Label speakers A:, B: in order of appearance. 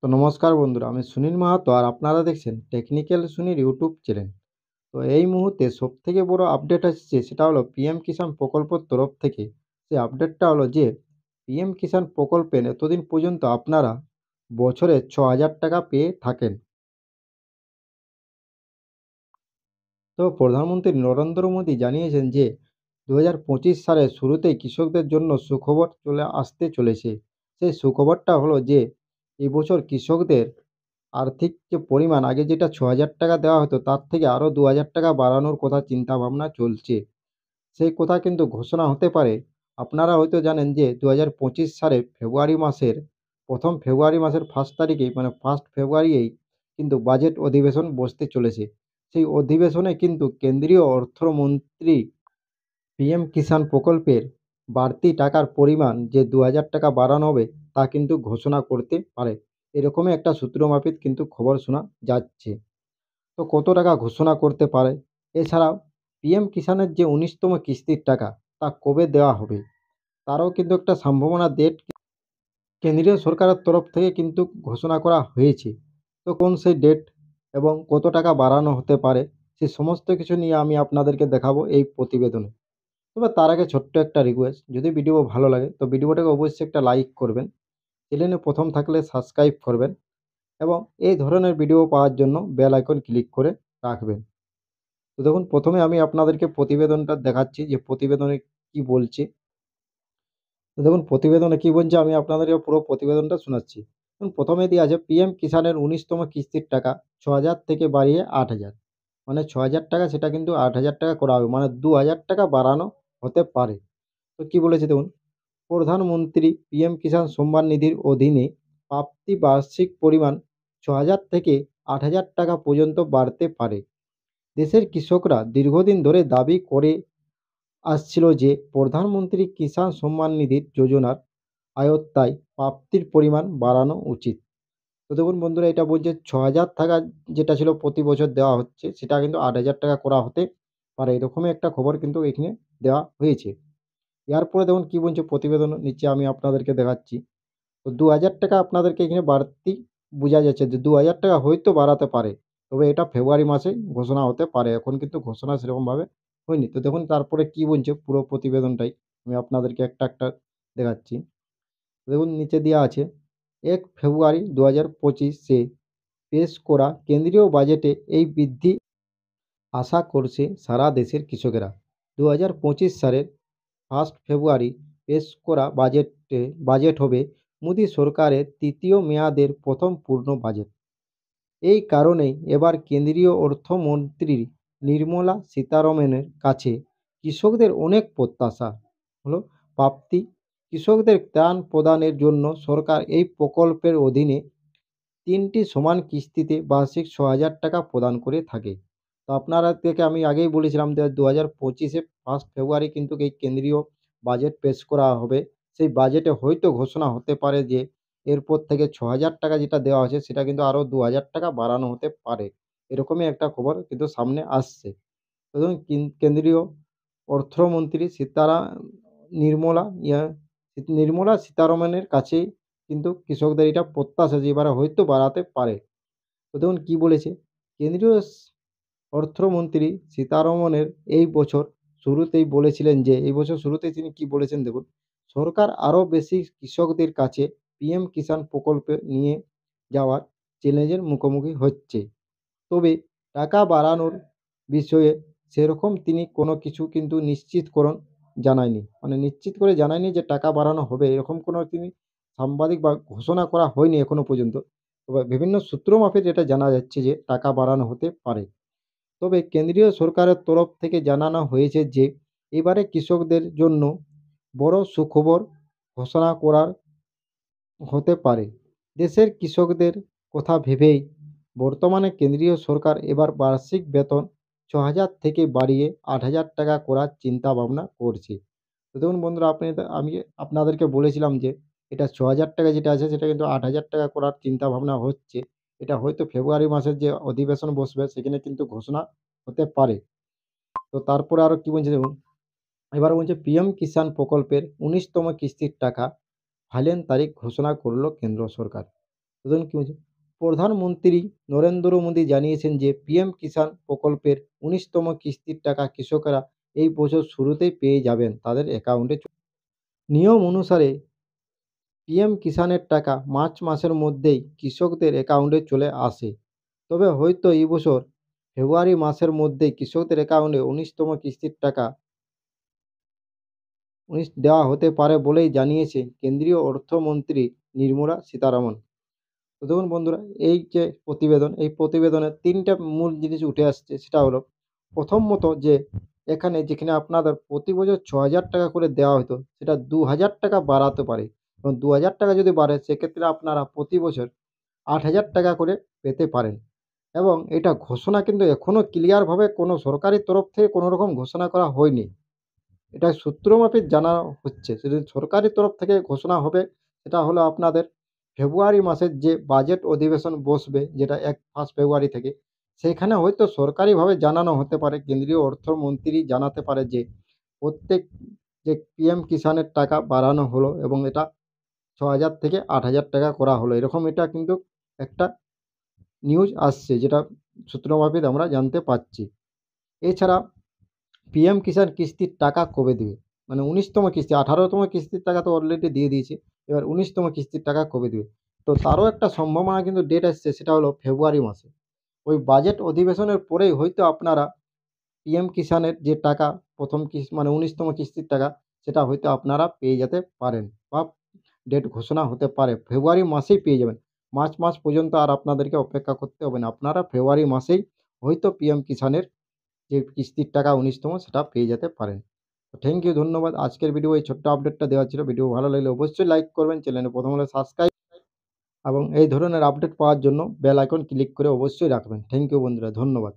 A: তো নমস্কার বন্ধুরা, আমি সুনীল মাহাতো আর আপনারা দেখছেন টেকনিক্যাল সুনীল ইউটিউব চ্যানেল। তো এই মুহূর্তে সবথেকে বড় আপডেট আসছে, সেটা হলো পিএম কিষাণ প্রকল্পের তরফ থেকে। সেই আপডেটটা হলো যে পিএম কিষাণ প্রকল্পে এতদিন পর্যন্ত আপনারা বছরে ৬,০০০ টাকা পেয়ে থাকেন। তো প্রধানমন্ত্রী নরেন্দ্র মোদী জানিয়েছেন যে ২০২৫ সালের শুরুতেই কৃষকদের জন্য সুখবর চলে আসতে চলেছে। সেই সুখবরটা হলো যে এবছর কৃষকদের আর্থিক যে পরিমাণ, আগে যেটা ৬,০০০ টাকা দেওয়া হতো তার থেকে আরও ২,০০০ টাকা বাড়ানোর কথা চিন্তাভাবনা চলছে। সেই কথা কিন্তু ঘোষণা হতে পারে। আপনারা হয়তো জানেন যে ২০২৫ সালের ফেব্রুয়ারি মাসের ১ম ফেব্রুয়ারি মাসের 1 তারিখেই, মানে 1 ফেব্রুয়ারিই কিন্তু বাজেট অধিবেশন বসতে চলেছে। সেই অধিবেশনে কিন্তু কেন্দ্রীয় অর্থমন্ত্রী পিএম কিষাণ প্রকল্পের বাড়তি টাকার পরিমাণ যে ২,০০০ টাকা বাড়ানো হবে তা কিন্তু ঘোষণা করতে পারে। এরকমই একটা সূত্র মাফিক কিন্তু খবর শোনা যাচ্ছে। তো কত টাকা ঘোষণা করতে পারে? এছাড়াও পিএম কিষাণের যে ১৯তম কিস্তির টাকা তা কবে দেওয়া হবে? তারও কিন্তু একটা সম্ভাবনা ডেট কেন্দ্রীয় সরকারের তরফ থেকে কিন্তু ঘোষণা করা হয়েছে। তো কোন সেই ডেট এবং কত টাকা বাড়ানো হতে পারে, সে সমস্ত কিছু নিয়ে আমি আপনাদেরকে দেখাবো এই প্রতিবেদনে। তবে তার আগে ছোট্ট একটা রিকোয়েস্ট, যদি ভিডিও ভালো লাগে তো ভিডিওটাকে অবশ্যই একটা লাইক করবেন। চ্যানেলে প্রথম থাকলে সাবস্ক্রাইব করবেন এবং এই ধরনের ভিডিও পাওয়ার জন্য বেল আইকন ক্লিক করে রাখবেন। তো দেখুন, প্রথমে আমি আপনাদেরকে প্রতিবেদনটা দেখাচ্ছি যে প্রতিবেদনে কি বলছে। তো দেখুন প্রতিবেদনে কি বলছে, আমি আপনাদেরকে পুরো প্রতিবেদনটা শোনাচ্ছি। দেখুন প্রথমে দেওয়া আছে পিএম কিষাণের ১৯তম কিস্তির টাকা ৬,০০০ থেকে বাড়িয়ে ৮,০০০, মানে ৬,০০০ টাকা সেটা কিন্তু ৮,০০০ টাকা করা হবে, মানে ২,০০০ টাকা বাড়ানো হতে পারে। তো কি বলেছে দেখুন, প্রধানমন্ত্রী পিএম কিষাণ সম্মান নিধির অধীনে প্রাপ্তি বার্ষিক পরিমাণ ৬,০০০ থেকে ৮,০০০ টাকা পর্যন্ত বাড়তে পারে। দেশের কৃষকরা দীর্ঘদিন ধরে দাবি করে আসছিল যে প্রধানমন্ত্রী কিষাণ সম্মান নিধি যোজনার আওতায় প্রাপ্তির পরিমাণ বাড়ানো উচিত। তো দেখুন বন্ধুরা, এটা বলছে ৬,০০০ টাকা যেটা ছিল প্রতি বছর দেওয়া হচ্ছে সেটা কিন্তু ৮,০০০ টাকা করা হতে পারে, এরকমই একটা খবর কিন্তু এখানে দেওয়া হয়েছে। এরপরে দেখুন কি বলছে প্রতিবেদনের নিচে, আমি আপনাদেরকে দেখাচ্ছি। তো ২,০০০ টাকা আপনাদেরকে এখানে বাড়তি বোঝা যাচ্ছে যে ২,০০০ টাকা হয়তো বাড়াতে পারে। তবে এটা ফেব্রুয়ারি মাসে ঘোষণা হতে পারে। এখন কিন্তু ঘোষণা সেরকমভাবে হয়নি। তো দেখুন তারপরে কি বলছে পুরো প্রতিবেদনটাই আমি আপনাদেরকে একটা দেখাচ্ছি। দেখুন নিচে দেওয়া আছে, ১ ফেব্রুয়ারি ২০২৫ পেশ করা কেন্দ্রীয় বাজেটে এই বৃদ্ধি আশা করছে সারা দেশের কৃষকেরা। ২০২৫ সালের 1 ফেব্রুয়ারি পেশ করা বাজেট হবে মোদী সরকারের ৩য় মেয়াদের প্রথম পূর্ণ বাজেট। এই কারণেই এবার কেন্দ্রীয় অর্থমন্ত্রী নির্মলা সীতারামনের কাছে কৃষকদের অনেক প্রত্যাশা হলো প্রাপ্তি। কৃষকদের ত্রাণ প্রদানের জন্য সরকার এই প্রকল্পের অধীনে ৩টি সমান কিস্তিতে বার্ষিক ৬,০০০ টাকা প্রদান করে থাকে। তো আপনাদেরকে আমি আগেই বলেছিলাম যে ২০২৫ 1 ফেব্রুয়ারি কিন্তু এই কেন্দ্রীয় বাজেট পেশ করা হবে। সেই বাজেটে হয়তো ঘোষণা হতে পারে যে এরপর থেকে ৬,০০০ টাকা যেটা দেওয়া হয়েছে সেটা কিন্তু আরও ২,০০০ টাকা বাড়ানো হতে পারে। এরকমই একটা খবর কিন্তু সামনে আসছে। তো ধরুন কেন্দ্রীয় অর্থমন্ত্রী নির্মলা ইয়া নির্মলা সীতারামনের কাছেই কিন্তু কৃষকদের এটা প্রত্যাশা যে এবারে হয়তো বাড়াতে পারে। তো দেখুন কি বলেছে, কেন্দ্রীয় অর্থমন্ত্রী সীতারমনের এই বছর শুরুতেই বলেছিলেন যে এই বছর শুরুতেই তিনি কি বলেছেন দেখুন, সরকার আরও বেশি কৃষকদের কাছে পিএম কিষাণ প্রকল্পে নিয়ে যাওয়ার চ্যালেঞ্জের মুখোমুখি হচ্ছে। তবে টাকা বাড়ানোর বিষয়ে সেরকম তিনি কোনো কিছু কিন্তু নিশ্চিতকরণ জানায়নি। মানে নিশ্চিত করে জানায়নি যে টাকা বাড়ানো হবে, এরকম কোনো তিনি সাংবাদিক বা ঘোষণা করা হয়নি এখনো পর্যন্ত। তবে বিভিন্ন সূত্র মাফিক যেটা জানা যাচ্ছে যে টাকা বাড়ানো হতে পারে। তবে কেন্দ্রীয় সরকারের তরফ থেকে জানানো হয়েছে যে এবারে কৃষকদের জন্য বড় সুখবর ঘোষণা করার হতে পারে। দেশের কৃষকদের কথা ভেবেই বর্তমানে কেন্দ্রীয় সরকার এবার বার্ষিক বেতন ৬,০০০ থেকে বাড়িয়ে ৮,০০০ টাকা করার চিন্তাভাবনা করছে। তো দেখুন বন্ধুরা, আমি আপনাদেরকে বলেছিলাম যে এটা ৬,০০০ টাকা যেটা আছে সেটা কিন্তু ৮,০০০ টাকা করার চিন্তাভাবনা হচ্ছে। এটা হয়তো ফেব্রুয়ারি মাসের যে অধিবেশন বসবে সেখানে কিন্তু ঘোষণা হতে পারে। তো তারপরে আরও কি বলছে দেখুন, এবার বলছে পিএম কিষাণ প্রকল্পের ১৯তম কিস্তির টাকা ফাইনাল তারিখ ঘোষণা করল কেন্দ্র সরকার। দেখুন কি বলছে, প্রধানমন্ত্রী নরেন্দ্র মোদী জানিয়েছেন যে পিএম কিষাণ প্রকল্পের ১৯তম কিস্তির টাকা কৃষকেরা এই বছর শুরুতেই পেয়ে যাবেন তাদের অ্যাকাউন্টে। নিয়ম অনুসারে পিএম কিষাণের টাকা মার্চ মাসের মধ্যেই কৃষকদের অ্যাকাউন্টে চলে আসে। তবে হয়তো এই বছর ফেব্রুয়ারি মাসের মধ্যেই কৃষকদের অ্যাকাউন্টে ১৯তম কিস্তির টাকা দেওয়া হতে পারে বলেই জানিয়েছে কেন্দ্রীয় অর্থমন্ত্রী নির্মলা সীতারামন। তো দেখুন বন্ধুরা, এই যে প্রতিবেদন, এই প্রতিবেদনে ৩টা মূল জিনিস উঠে আসছে। সেটা হলো প্রথমত যে যেখানে আপনাদের প্রতি বছর ৳৬,০০০ করে দেওয়া হতো, সেটা ৳২,০০০ বাড়াতে পারে এবং ৳২,০০০ যদি বাড়ে সেক্ষেত্রে আপনারা প্রতি বছর ৳৮,০০০ করে পেতে পারেন। এবং এটা ঘোষণা কিন্তু এখনও ক্লিয়ারভাবে কোনো সরকারি তরফ থেকে কোনো রকম ঘোষণা করা হয়নি। এটা সূত্র মাফিক জানা হচ্ছে। সেটা সরকারি তরফ থেকে ঘোষণা হবে, সেটা হলো আপনাদের ফেব্রুয়ারি মাসের যে বাজেট অধিবেশন বসবে, যেটা 1 ফেব্রুয়ারি থেকে, সেখানে হয়তো সরকারিভাবে জানানো হতে পারে। কেন্দ্রীয় অর্থমন্ত্রী জানাতে পারে যে প্রত্যেক যে পিএম কিষাণের টাকা বাড়ানো হলো এবং এটা ৬,০০০ থেকে ৮,০০০ করা হলো। এরকম এটা কিন্তু একটা নিউজ আসছে, যেটা সূত্র মাফিক আমরা জানতে পারছি। এছাড়া পিএম কিষাণ কিস্তির টাকা কবে দেবে? মানে ১৯তম কিস্তি, ১৮তম কিস্তির টাকা তো অলরেডি দিয়ে দিয়েছে। এবার ১৯তম কিস্তির টাকা কবে দেবে? তো তারও একটা সম্ভাবনা কিন্তু ডেট আসছে, সেটা হলো ফেব্রুয়ারি মাসে। ওই বাজেট অধিবেশনের পরেই হয়তো আপনারা পিএম কিষাণের যে টাকা ১ম মানে ১৯তম কিস্তির টাকা, সেটা হয়তো আপনারা পেয়ে যেতে পারেন বা ডেট ঘোষণা হতে পারে। ফেব্রুয়ারি মাসেই পেয়ে যাবেন। মার্চ মাস পর্যন্ত আর আপনাদেরকে অপেক্ষা করতে হবে না। আপনারা ফেব্রুয়ারি মাসেই হয়তো পিএম কিষাণের যে কিস্তির টাকা ১৯তম সেটা পেয়ে যেতে পারেন। তো থ্যাংক ইউ, ধন্যবাদ। আজকের ভিডিও এই ছোট্ট আপডেটটা দেওয়া ছিল। ভিডিও ভালো লাগলে অবশ্যই লাইক করবেন, চ্যানেলে প্রথম হলে সাবস্ক্রাইব এবং এই ধরনের আপডেট পাওয়ার জন্য বেল আইকন ক্লিক করে অবশ্যই রাখবেন। থ্যাংক ইউ বন্ধুরা, ধন্যবাদ।